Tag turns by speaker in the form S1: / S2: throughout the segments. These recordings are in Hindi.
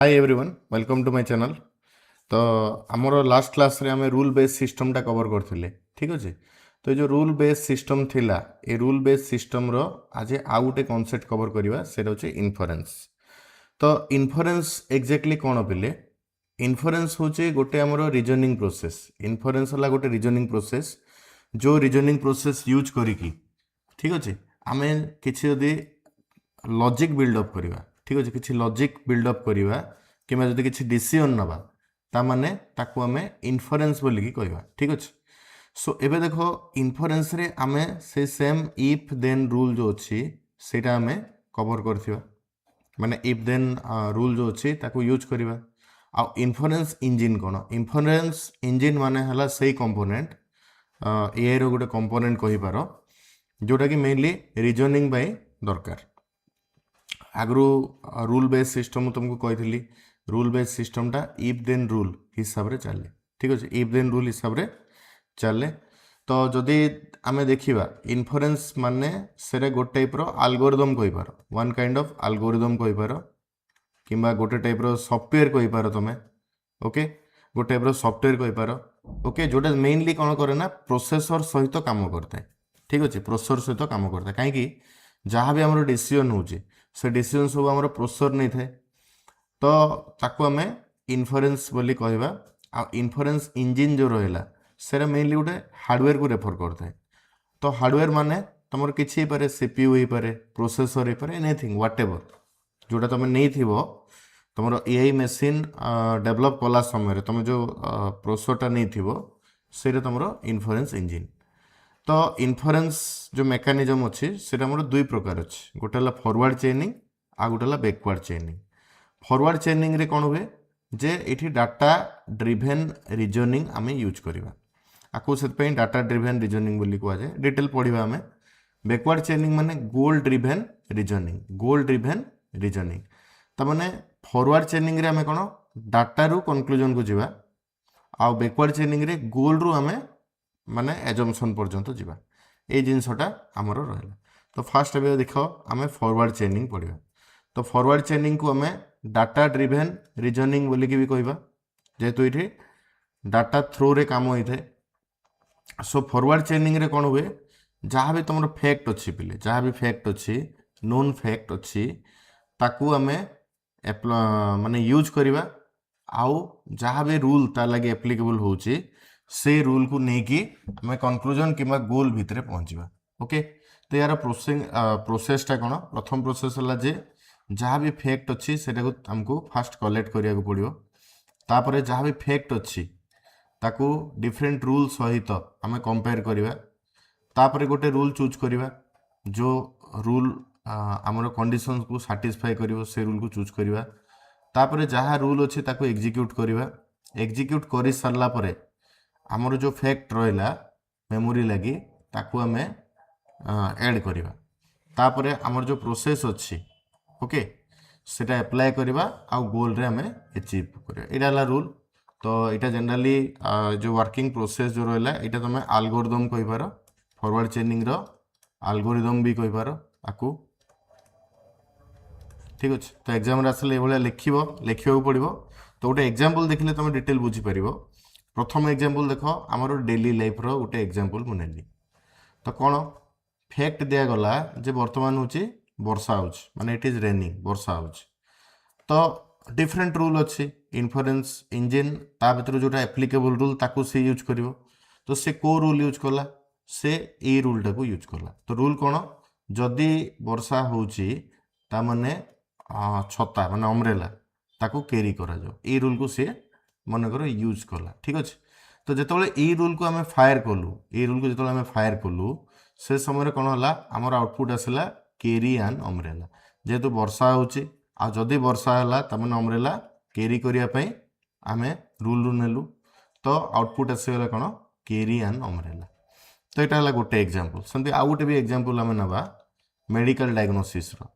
S1: Hi everyone welcome to my channel. तो आमर लास्ट क्लास रे आमे रूल बेस सिस्टम टा कवर करथिले। ठीक अछि। तो जो रूल बेस सिस्टम थिला ए रूल बेस सिस्टम रो आज आउ गोटे कांसेप्ट कवर करबा सेटा होचे इन्फरेंस। तो इन्फरेंस एग्जैक्टली कोन पिले इन्फरेंस होचे गोटे आमर रीजनिंग प्रोसेस। इन्फरेंस हला गोटे रीजनिंग प्रोसेस जो रीजनिंग प्रोसेस यूज करिकी ठीक अछि आमे किछि यदि लॉजिक बिल्डअप करवा ठीक अच्छे किसी लॉजिक बिल्डअप करवा कि जब किसी डिसीजन नवा ताने ताकू आम इन्फरेंस बोलिकी कहवा ठीक अच्छे। सो एबे देखो इन्फरेंस रे आमे से सेम इफ देन रूल जो अच्छी सेटा आमे कवर करथिबा माने इफ देन रूल जो अच्छी ताकू यूज करवा। आ इन्फरेंस इंजिन कौन इन्फरेंस इंजिन माने हला सेही कंपोनेंट एआई रो गोटे कंपोनेंट कहि पारो जोटा कि मेनली रीजनिंग बाय दरकार। आगु रूल बेस सिस्टम तुमको कही रूल बेस सिस्टमटा इफ देन रूल हिसाब से चले ठीक अच्छे इफ देन रूल हिसाब से चले। तो जदि आम देखा इन्फरेंस माने से गोटे टाइप आलगोरिदम कही पार वन काइंड ऑफ आलगोरिदम कही पार कि गोटे टाइप सॉफ्टवेयर कही पार तुम ओके गोटे टाइप सॉफ्टवेयर कही पार ओके जोटा मेनली कौन करे ना प्रोसेसर सहित काम करता है ठीक अच्छे प्रोसेसर सहित काम करता है कहीं जहाँ भी आम डिसीजन हो से डिसीजन सब आम प्रोसेसर नहीं थाए तो ताकू आम इन्फरेंस बोली कहवा। आ इन्फरेंस इंजिन जो रहा से मेनली गोटे हार्डवेयर को रेफर करता है। तो हार्डवेयर माने तुम किसी पारे सीपीयू हो पारे प्रोसेसर हो पारे एनीथिंग व्हाटएवर जोटा तुम नहीं थी तुम एआई मशीन डेवलप कला समय तुम जो प्रोसेसरटा नहीं थी से तुम इन्फरेंस इंजिन। तो इन्फरेंस जो मेकानिजम अच्छी से दुई प्रकार अच्छे गोटे फॉरवर्ड चेनिंग आ गोटे बैकवर्ड चेनिंग। फॉरवर्ड चेनिंग रे कौन हुए जे ये डाटा ड्रिवेन रीजनिंग आम यूज करवा आपको से डाटा ड्रिवेन रीजनिंग बोली कहुए डिटेल पढ़ा आम। बैकवर्ड चेनिंग माने गोल ड्रिवेन रीजनिंग तमाने फॉरवर्ड चेनिंग रे आम कौन डाटा रु कंक्लूजन को जीवा आ बैकवर्ड चेनिंग रे गोल रु आम माने एजम्पशन पर्यंत जीवा ये जिनसटा आमर रहा। तो फास्ट ए देख आम फॉरवर्ड चेनिंग पढ़ा। तो फॉरवर्ड चेनिंग को आम डाटा ड्रिवेन रीजनिंग बोलिकी भी कहवा जेहेतु ये डाटा थ्रू रे काम होता है। सो फॉरवर्ड चेनिंग रे कौन हुए जहाँ भी तुम फैक्ट अच्छी पिले जहाँ भी फैक्ट अच्छी नोन फैक्ट अच्छी ताकू आम माने यूज करवा आउ जहाँ भी रूल ता लगे एप्लिकेबल होची से रूल को लेकिन आम कंक्लूजन कि गोल भितर पहुँचवा ओके। तो यार प्रोसेसटा कौन प्रथम प्रोसेस है जे जहाँ भी फैक्ट अच्छी से आमको फास्ट कलेक्ट करिया को पड़ो तापर जहाँ भी फैक्ट अच्छी ताकू डिफरेंट रूल सहित आम कंपेयर करवा तापर गोटे रूल चूज करवा जो रूल आमर कंडीशन को साटिस्फाई करिवो से रूल को चूज करवा तापर जहाँ रूल अच्छी ताकू एग्जीक्यूट करवा एग्जीक्यूट कर सारा परे आमर जो फैक्ट रहा मेमोरी लगी ताकू आम ऐड करवा तापर आमर जो प्रोसेस अच्छी ओके सेटा अप्लाई करवा आउ गोल रे आम अचीव करवा यहाँ रूल। तो यहाँ जनरली जो वर्किंग प्रोसेस जो रहा यहाँ तुम आलगोरिदम कही पार फॉरवर्ड चेनिंग रो आलगोरिदम भी कही पार आपको ठीक अच्छे। तो एग्जाम आसले ये लिखा पड़ो। तो गोटे एग्जांपल देखले तुम डिटेल बुझीपार। प्रथम एग्जांपल देख आमर डेली लाइफ रो गोटे एग्जांपल मुझे तो कौन फैक्ट दिगला जे बर्तमान हूँ वर्षा हो माने इट इज रेनिंग वर्षा हो। तो डिफरेंट रूल अच्छी इन्फरेंस इंजिन ता भर जोटा एप्लिकेबल रूल ताकू से यूज कर। तो से को रूल यूज कला से ए रूल टाक यूज कला। तो रूल कौन जदि वर्षा होता माने छता माने अम्ब्रेला ताकू कैरी करा जाओ ए रूल को सी मनकर यूज कला ठीक अच्छे। तो जिते ये रूल को आम फायर कलु ये रूल को जो आम फायर कलु से समय कौन है आमर आउटपुट आसला कैरी एन अम्ब्रेला जेहेतु वर्षा होची आ जदि वर्षा है तमें अम्ब्रेला कैरी करने आम रूल रू नेलु तो आउटपुट आसगला कौन कैरी एन अम्ब्रेला। तो यहाँ है गोटे एग्जांपल सेमती आउ गोटे भी एग्जांपल आम नवा मेडिकल डायग्नोसिस रो।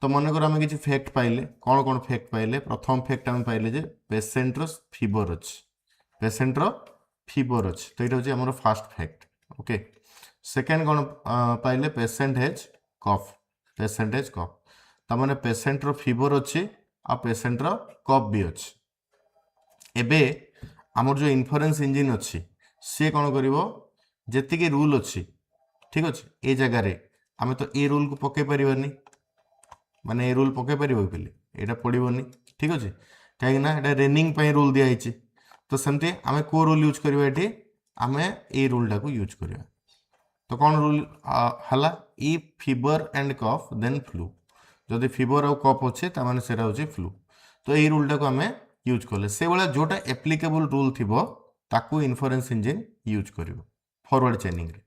S1: तो मनकर आम किसी फैक्ट पाइले कौन कौन फैक्ट पाइले प्रथम फैक्ट आम पाइले जे पेसेंटर फीवर अच्छी पेसेंटर फीवर अच्छी। तो यहाँ हूँ आम फास्ट फैक्ट ओके। सेकेंड कौन पाइले पेसेंट हेज कफ तमाने पेसेंटर फीवर अच्छी आ पेसेंटर कफ भी अच्छे एबे आमर जो इन्फरेन्स इंजिन अच्छी सी कौन कर जी रूल अच्छी ठीक अच्छे ये जगार आम तो ए रूल को पकई पारानी माने ए रूल पकई पार पे यहाँ पड़ोनी ठीक अच्छे कहीं रेनिंग रूल दिखाई तो सेमती आम को रूल यूज करवा ये आम ए रूल टाक यूज करवा तो कौन रूल है इ fever and cough then flu जदि फीवर आउ कफ अच्छे ताने से हूँ फ्लू तो यही रूल टाक आम यूज कले से भाया जोटा एप्लिकेबल रूल थी ताकू इन्फरेन्स इंजिन यूज कर फॉरवर्ड चेनिंग रे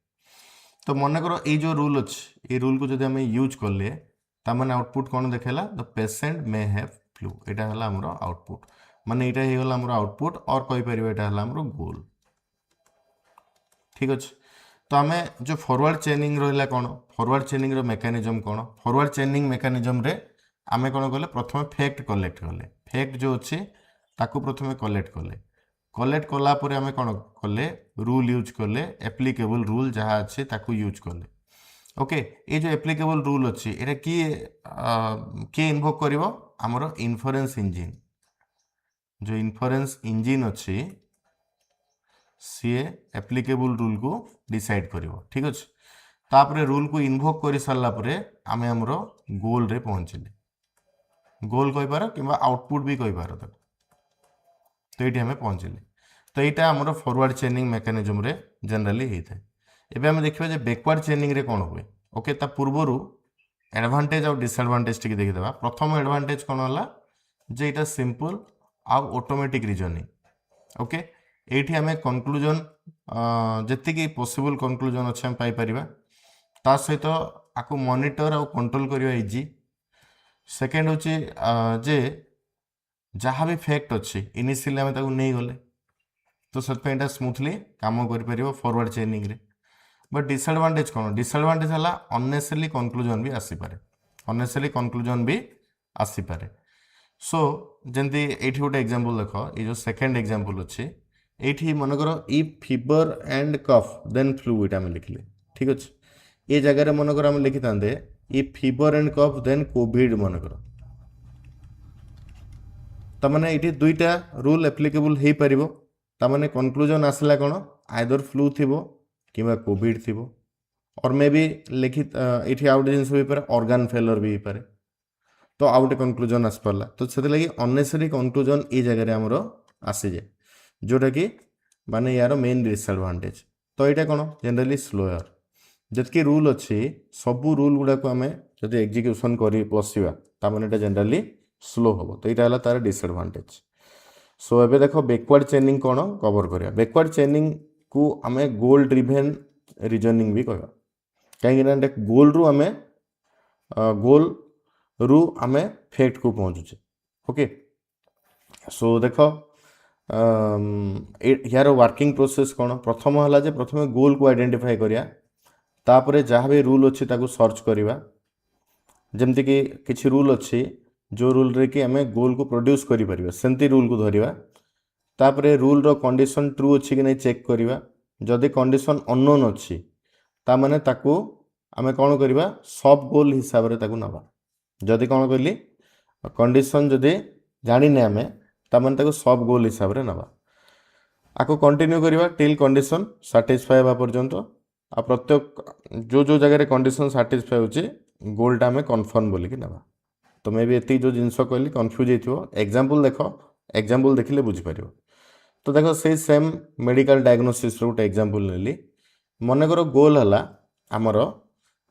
S1: तो मन कर ये जो रूल अच्छे ये रूल को जब आम यूज कले ताने आउटपुट कौन देखेला the patient may have flu यहाँ है आमर आउटपुट माने यहाँ होगा आमर आउटपुट और कहीपर यहाँ है आमर गोल ठीक अच्छे तो आम जो फॉरवर्ड चेनिंग रहा कौन फॉरवर्ड चेनिंग मेकानिज्म कौन फॉरवर्ड चेनिंग मेकानिज्म रे आम कौन कले प्रथम फैक्ट कलेक्ट कले फैक्ट जो अच्छे ताकू प्रथम कलेक्ट कलापर आम कौन कले रूल यूज कले एप्लिकेबल रूल जहाँ अच्छे ताकू यूज कले ओके ये जो एप्लिकेबल रूल अच्छी ये किए इन्वोक कर आमर इन्फरेन्स इंजिन जो इन्फरेन्स इंजिन अच्छी सी एप्लिकेबल रूल को डिसाइड कर ठीक अच्छे तापर रूल को इन्वोक कर सारापर आम आमर गोल रे पहुँचले गोल कहींपार कि आउटपुट भी कहींपार तो ये आम पहुँचले तो यहाँ आमर फॉरवर्ड चेनिंग मेकानिज्म रे जनराली होता है एबे आम देखा जे बैकवर्ड चेनिंग रे कौन हुए ओके ता पूर्वर एडवांटेज और डिसएडवांटेज टी देखीदेवा प्रथम एडवांटेज कौन है जे यहाँ सिंपल आउ ऑटोमेटिक रीजनिंग ओके ये आम कनक्लूजन जी पॉसिबल कनक्लूजन अच्छे आम पाइपर ता सहित आपको मॉनिटर आउ कंट्रोल करवा इजी सेकेंड हूँ जे जहाँ भी फैक्ट अच्छी इनिशियली आम नहीं गले तो से स्मूथली काम कर फॉरवर्ड चेनिंग रे बट डिसएडवांटेज कौन डिसएडवांटेज है अननेसेसरी कनक्लूजन भी आसीपे अननेसेसरी कनक्लूजन भी आसीपे सो जमी ये गोटे एग्जांपल देख ये जो सेकेंड एग्जांपल अच्छे ये मनकर इ fever and cough then flu ये आम लिखले ठीक अच्छे ये जगह मनकर आम लिखि था इ fever and cough then covid मनकर तमाने ये दुईटा रूल एप्लिकेबल हो पार तमाने कनक्लूजन आसला कौन आइदर फ्लू थी कि कोविड थी और मे भी लिखि ये आउ गए जिन भी ऑर्गन फेलर भी पारे तो आउ गए कनक्लूजन आस पारा तो से लगी अननेसेसरी कनक्लूजन ये जगह आमर आसी जाए जोटा कि माने यार मेन डिसएडवांटेज तो यहाँ कौन जनरली स्लोअर जितकी रूल अच्छी सबू रूल गुड़ाक आम जब एग्जीक्यूशन कर बसवा ताने जनरली स्लो हम तो यहाँ है तार डिसएडवांटेज सो एबे देखो बैकवर्ड चेनिंग कौन कवर करिया बैकवर्ड चेनिंग को आम गोल ड्रिवेन रीजनिंग भी कहवा कहीं गोल रु आम गोल रु आम फैक्ट को पहुँचुचे ओके सो देख यार वर्किंग प्रोसेस कौन प्रथम है प्रथम गोल को आइडेंटिफाई करिया तापर जहाँ भी रूल अच्छी ताको सर्च करवा जमती कि किसी रूल अच्छी जो रूल रे कि आम गोल को प्रोड्यूस करें सेमती रूल को धरिया तापर रूल रो कंडीशन ट्रू अच्छी कि नहीं चेक करवा जदि कंडीशन अननोन अच्छी तामाने ताकू आम कौन करवा सब गोल हिसाब से ताकू नवा जदि कौन कहली कंडीशन जदि जाने आम तामाने ताकू सब गोल हिसाब से नवा आपको कंटिन्यू करवा टिल कंडीशन साटिस्फाई होगा पर्यंत आ प्रत्येक जो जो जगह कंडीशन साटिस्फाई होची गोलटा आम कन्फर्म बोलिकी नवा तो मे भी ये जो जिनस कहली कन्फ्यूज हो एग्जांपल देख एग्जांपल देखिले बुझीपर तो देख से सेम मेडिकल डायग्नोसिस गोटे एग्जांपल नेली मनकर गोल है आमर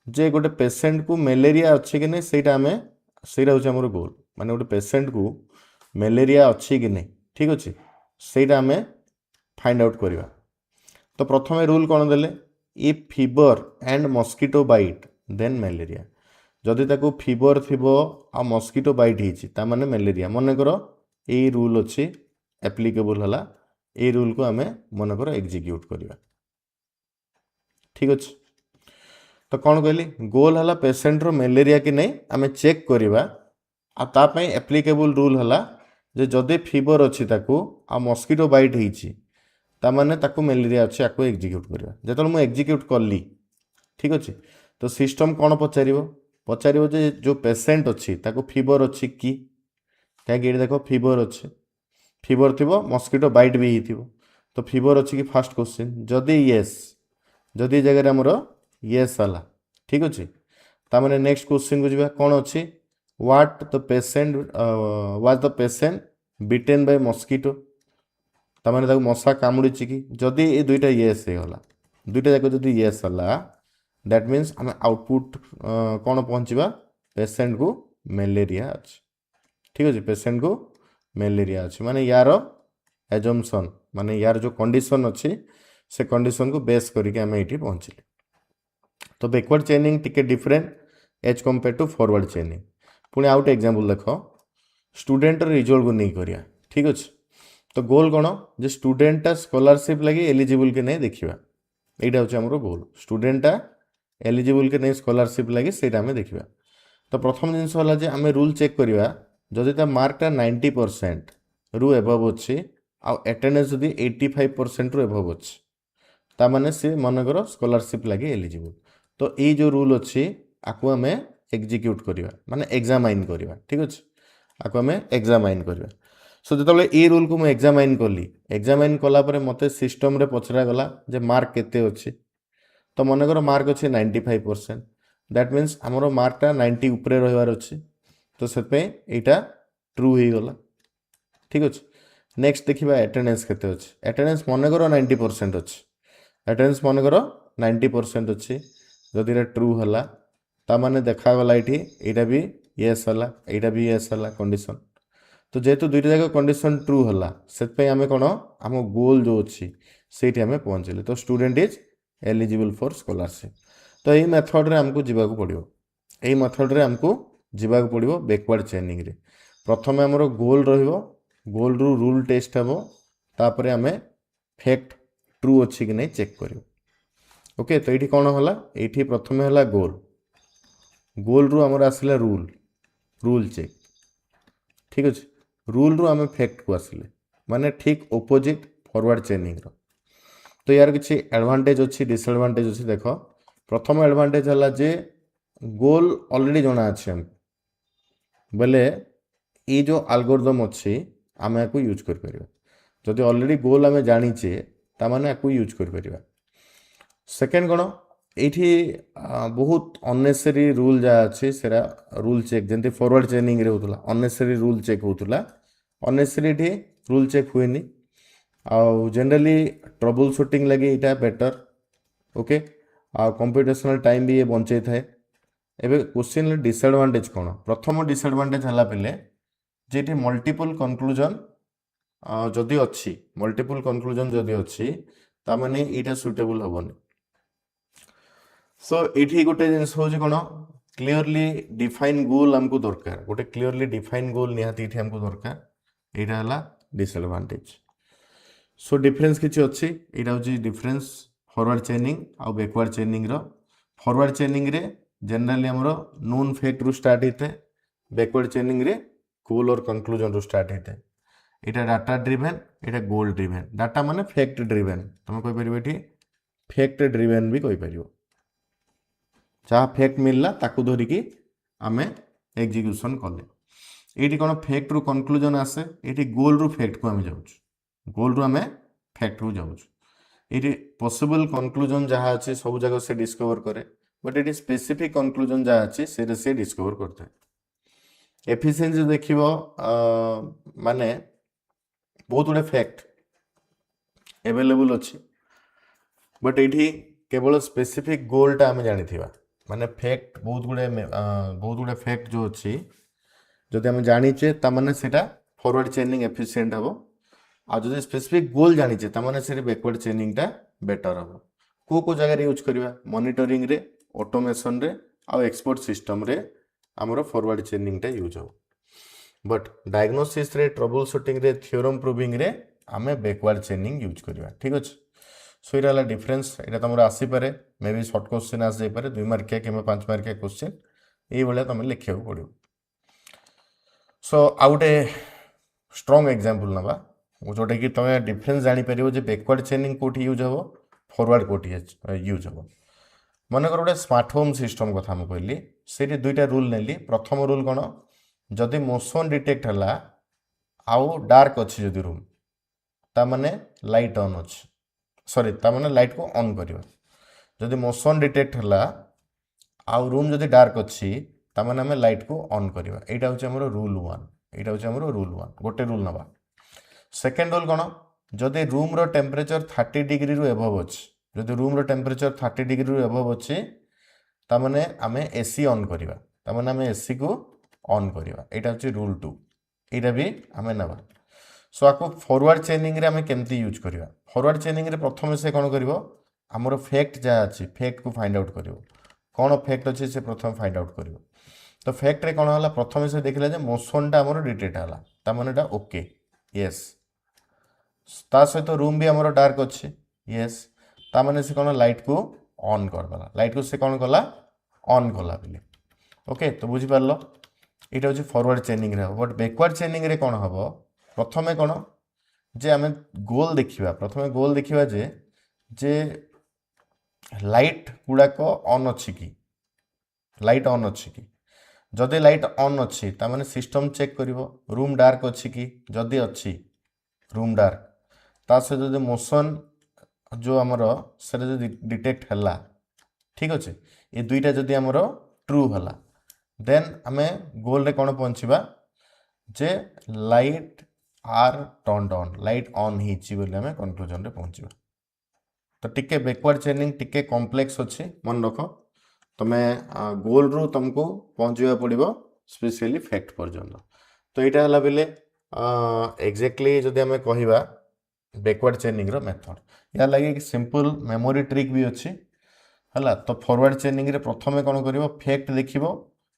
S1: जे गोटे पेसेंट को मलेरिया अच्छी कि नहीं से आम से हूँ गोल माने गोटे पेसेंट को मलेरिया अच्छी कि नहीं ठीक अच्छे से आम फाइंड आउट करवा तो प्रथम रूल कौन देले इ fever and mosquito bite then malaria जदि ताको फीवर थी आ मस्किटो बाइट होता माने मलेरिया मनकर यही रूल अच्छी एप्लिकेबल है ये रूल को आम मनकर एग्जीक्यूट करवा ठीक अच्छे तो कौन कहली गोल है पेसेंट रो मलेरिया कि नहीं आम चेक करवा आपाई एप्लिकेबल रूल है जे जदि फीवर अच्छी ताको आ मस्किटो बाइट होता माने ताको मलेरिया अच्छी आपको एग्जीक्यूट करवा जो मुझे एग्जीक्यूट कली ठीक अच्छे तो सिस्टम कौन पचार पचार जो पेसेंट अच्छी ताको फीवर अच्छी कि कहीं देख फीवर अच्छे फीवर थी मस्किटो बाइट भी हो तो फीवर अच्छी कि फास्ट क्वेश्चन जदि येस जदि जगह आमर येस है ठीक अच्छे ताने नेक्स्ट क्वेश्चन को जी कौन अच्छी what the patient was the patient bitten by mosquito ताने मशा कामुड़ी कि जदि ये दुईटा येस हो गला दुईटा जाक जदि येस है दैट मीन्स आम आउटपुट कौन पहुँचा पेसेंट को मलेरिया अच्छे ठीक अच्छे पेसेंट को मलेरिया अच्छे माने यार एजम्पशन माने यार जो कंडीशन अच्छी से कंडीशन को बेस करके आम ये पहुँचले तो बैकवर्ड चेनिंग टिके different as compared to forward chaining पुणी आउट एग्जांपल देख स्टूडेंट रिजल्ट को नहीं करिया ठीक अच्छे तो गोल कौन जे स्टूडेंटा स्कॉलरशिप लगी एलिजिबल के नहीं देखा यहाँ हूँ आम गोल स्टूडेंटा एलिजिबल के नहीं स्कॉलरशिप लगी से देखा तो प्रथम जिनस है आम रूल चेक करवा जदि ता मार्कटा 90% रु एबव अच्छी आटेंडेंस जदि 85% रु एबव अच्छी ताने सी मनकर स्कॉलरशिप लगे एलिजिबल तो ये जो रूल अच्छी आपको आम एग्जीक्यूट करवा माने एग्जामाइन करवा ठीक अच्छे आपको आम एग्जामाइन करवा सो जो ये रूल को मुझे एग्जामाइन कली एग्जामाइन कलापर मत सिस्टम रे पचरा गला जे मार्क केते अच्छी तो मनकर मार्क अच्छे 95% दैट मीन्स आमर मार्कटा 90 उपरे रहीबार अच्छी तो से यहाँ ट्रू हो गला ठीक अच्छे नेक्स्ट देखा एटेंडेंस केते अच्छे एटेंडेंस मनकर 90% अच्छे एटेंडेंस मनकर 90% अच्छी जदि ट्रू है ताने देखागला ये भी येस है यहाँ भी येस है कंडीशन तो जेहेतु दुईटा जाक कंडीशन ट्रू है से आम कौन आम गोल जो अच्छी से आम पहुँचले तो student is eligible for scholarship तो यही मेथड रे आमको जीवाक पड़ो यही मेथड रे आमको जीवाक पड़ो बैकवर्ड चेनिंग रे प्रथम आमर गोल रोल रु रूल टेस्ट हम तापर आम फैक्ट ट्रू अच्छी कि नहीं चेक कर ओके तो ये कौन है ये प्रथम है गोल रु आमर आसला रूल चेक ठीक अच्छे रूल रु आम फैक्ट को आसिले माने ठीक ओपोजिट फॉरवर्ड चेनिंग रो तो यार किसी एडवांटेज अच्छी डिसएडवांटेज अच्छी देख प्रथम एडवांटेज है जे गोल ऑलरेडी जना अच्छे हमको बोले ये जो एल्गोरिथम अच्छी आम या यूज कर जदि ऑलरेडी गोल आम जानीचे तामाने या यूज कर सेकेंड कौन ये बहुत अननेसेसरी रूल जहाँ अच्छे से रूल चेक जमी फॉरवर्ड चेनिंग रे होता अननेसेसरी रूल चेक होता अननेसेसरी रूल चेक हुए आउ जनरली ट्रबल शूटिंग लगे यहाँ बेटर ओके कंप्यूटेशनल टाइम भी ये बचे थाए एवं क्वेश्चन डिसएडवांटेज कौन प्रथम डिसएडवांटेज है पे जे मल्टीपल कनक्लूजन जदि अच्छी मल्टीपल कनक्लूजन जदि अच्छी तामाने यहाँ सुटेबल हेनी सो ये गोटे जिनस हूँ कौन क्लीयरली डिफाइन गोल आमको दरकार गोटे क्लीयरली डिफाइन गोल निहाती ये आमको दरकार यहाँ है डिसएडवांटेज सो डिफरेन्स किसी अच्छी यहाँ हूँ डिफरेन्स फॉरवर्ड चेनिंग आउ बैकवर्ड चेनिंग फॉरवर्ड चेनिंग रे जनरली आमर नोन फैक्ट रु स्टार्ट होता है बैकवर्ड चेनिंग रे गोल और कनक्लूजन रु स्टार्ट होता है यहाँ डाटा ड्रिवेन यहाँ गोल ड्रिवेन डाटा माने फैक्ट ड्रिवेन तुम कहीपर फैक्ट ड्रिवेन भी कहीपर जहाँ फैक्ट मिलला ताकू धरिकी आम एग्जीक्यूशन कले ये कौन फैक्ट रु कनक्लूजन आसे ये गोल रु फैक्ट को आम जाऊँ गोल रु आम फैक्ट को जाऊँ ये पॉसिबल कनक्लूजन जहाँ अच्छे सब जगह से डिस्कवर करे बट ये स्पेसिफिक कनक्लूजन जहाँ अच्छे से डिस्कवर करते हैं एफिशिएंसी देख माने बहुत गुड़े फैक्ट एवेलेबल अच्छी बट ये केवल स्पेसिफिक गोलटा आम जानी माने फैक्ट बहुत गुड़े फैक्ट जो अच्छी जदि आम जानीचे तामाने सेटा फॉरवर्ड चेनिंग एफिशिएंट हम आज जो स्पेसिफिक गोल जानीचे तामाने से बैकवर्ड चेनिंगटा बेटर हम को जगह यूज करवा मॉनिटरिंग रे ऑटोमेशन रे आ एक्सपोर्ट सिस्टम रे आमर फॉरवर्ड चेनिंगटा यूज हो बट डायग्नोसिस रे ट्रबल शूटिंग रे थ्योरम प्रूविंग रे आम बैकवर्ड चेनिंग यूज करवा ठीक अच्छे सो ये डिफरेन्स यहाँ तुम आसीपे मे बी सर्ट क्वेश्चन आस जापे 2 मार्किया कि 5 मार्किया क्वेश्चन ये तुम लिखा पड़ो सो आउ गोटे स्ट्रंग एग्जांपल नवा जोटा कि तुम डिफरेन्स जापर जे बैकवर्ड चेनिंग कौटी यूज हम फॉरवर्ड कौटी यूज हम मनकर गोटे स्मार्ट होम सिस्टम कथा मुझे कहली से दुईटा रूल नेली प्रथम रूल कौन जदि मोशन डिटेक्ट है आउ डार्क अच्छी जदि रूम तामाने लाइट ऑन अच्छी सॉरी तामाने लाइट को ऑन करिवा जदि मोशन डिटेक्ट हला आउ रूम जदि डार्क अच्छी तामाने आमे लाइट को ऑन करिवा एटा होचे हमरो रूल 1 एटा होचे हमरो रूल 1 गोटे रूल नबा सेकंड रूल कोन जदि रूम रो टेम्परेचर 30 डिग्री रु एबव अछि जदि रूम रो टेम्परेचर 30 डिग्री रु एबव अछि तामाने आमे एसी ऑन करिवा तामाने आमे एसी को ऑन करिवा एटा होचे रूल 2 एटा भी आमे नबा सो आको फॉरवर्ड चेनिंग रे आमे केमती यूज करिवा फॉरवर्ड चेनिंग रे प्रथम से कोन करिवो हमरो फैक्ट जा अछि फैक्ट को फाइंड आउट करिवो कौन फैक्ट अच्छे से प्रथम फाइंड आउट कर तो फैक्ट रे कौन है प्रथम से देखला जे मोशनटा हमर डिटेक्ट हला ता मानेटा ओके यस ता सहित रूम भी हमर डार्क अच्छे यस ता माने से कौन लाइट को ऑन कर दला लाइट को से कौन कला ऑन कला बिले ओके तो बुझी पारलो एटा होची फॉरवर्ड चेनिंग रे बट बैकवर्ड चेनिंग रे कौन हबो प्रथमे कौन जे आमे गोल देखिबा प्रथमे गोल देखिबा जे लाइट गुड़ाक ऑन अच्छी कि लाइट ऑन अच्छी कि जदि लाइट ऑन अच्छी तामाने सिस्टम चेक करिवो रूम डार्क अच्छी कि जदि अच्छी रूम डार्क ता से जदि मोशन जो हमर से जदि डिटेक्ट हला ठीक अच्छे ये दुईटा जदि हमर ट्रू हला देन आमे गोल रे कोन पहुंचीबा जे light are turned on light on हिची बोली आमे कंक्लूजन रे पहुंचीबा तो टिके बैकवर्ड चेनिंग टिके कॉम्प्लेक्स अच्छे मन रख तुम्हें गोल रु तुमको पहुँचा पड़ो स्पेशली फैक्ट पर्यंत तो यहाँ है बेले एक्जाक्टली जदि आम कहवा बैकवर्ड चेनिंग रो मेथड या लगे सिंपल मेमोरी ट्रिक भी अच्छी है तो फॉरवर्ड चेनिंग रे प्रथमे कौन कर फैक्ट देख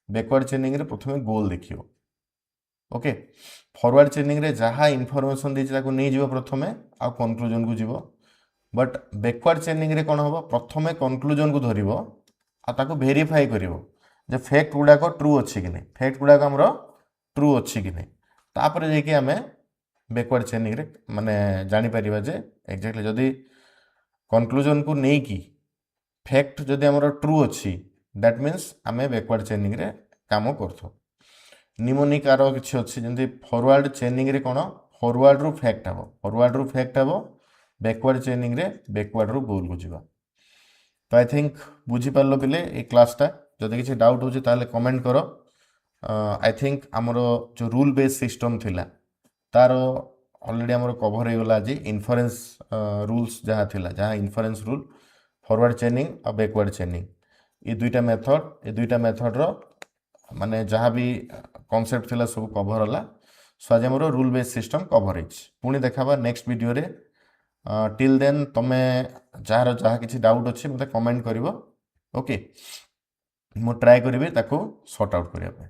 S1: बैकवर्ड चेनिंग रे प्रथमे गोल देख ओके फॉरवर्ड चेनिंग रे जहाँ इनफॉरमेशन देती नहीं जीव प्रथमे आ कंक्लूजन को जीव बट बैकवर्ड चेनिंग रे कौन हम प्रथमे कंक्लूजन को धर ताको वेरीफाई करिवो जे फैक्ट गुड़ाक ट्रू अच्छी कि नहीं फैक्ट गुड़ाक हमरो ट्रू अच्छी कि नहीं तापर जे कि आमे बैकवर्ड चेनिंग रे माने जानि परिबा जे एक्जेक्टली जदी कंक्लूजन को नहीं की फैक्ट जदी हमरो ट्रू अच्छी दैट मीन्स आमे बैकवर्ड चेनिंग रे काम करथो निमोनिक आरो किछि अच्छी जंती फॉरवर्ड चेनिंग रे कोन फॉरवर्ड रु फैक्ट हबो बैकवर्ड चेनिंग रे बैकवर्ड रु गोल को जीवा तो आई थिंक बुझी पारलो पिले ए क्लासटा जदि किसी डाउट होचे ताले कमेंट करो आई थिंक आमर जो रूल बेस्ड सिस्टम थिला तार ऑलरेडी आमर कवर हो गला आज इन्फरेन्स रूल्स जहाँ थिला जहाँ इन्फरेन्स रूल फॉरवर्ड चेनिंग और बैकवर्ड चेनिंग ये दुईटा मेथड रो माने जहाँ भी कॉन्सेप्ट थिला सब कवर होला सो आज आमर रूल बेस्ड सिस्टम कवर होइछ पुणी देखाबा नेक्स्ट वीडियो रे टिल देन तमे जार जहाँ किसी डाउट अच्छे मत कमेंट करिवो ओके मु ट्राई करिवे ताको सॉर्ट आउट करिया पे।